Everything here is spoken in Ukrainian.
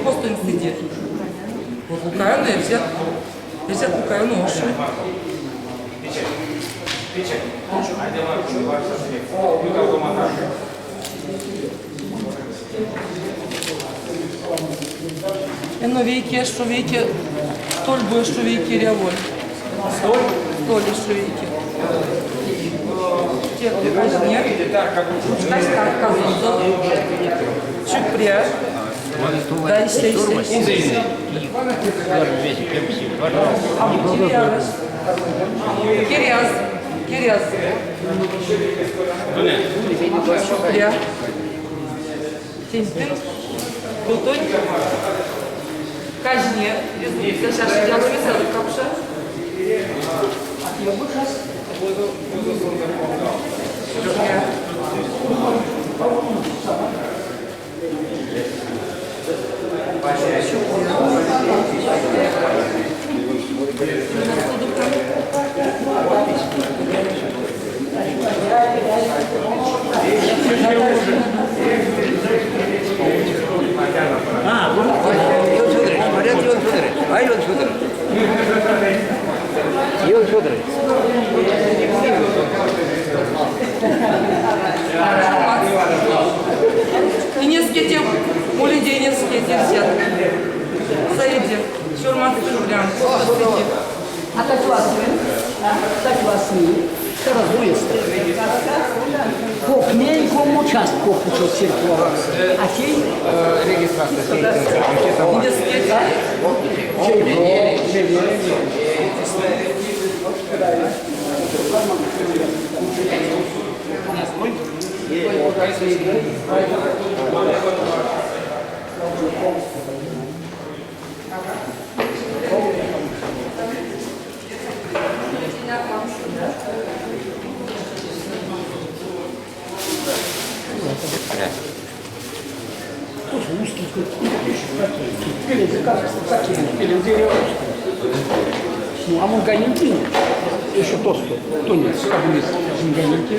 просто він сидить. От лукаю нельзя. Нельзя лукаю ноші. Ено вейки, що вейки, столь буде, що вейки ряволь. Столь, що вейки. Нет. Так, казанзо. Чупря. Да, ise. Kiryas. Çupria. Tintin. Kultuň. Kajnie. Rezolucja şaşı dialog mesela kapşa. Çupria. Иван Федорович. И несколько у людей несколько десят. Саиди, шурматы шурлян. A tak vlastní, to rozumie se. Kokměň komu část kopu cirkulovat. A ti? Регистрация. Ну, а мунганинки еще толсто, тонет, как бы мунганинки.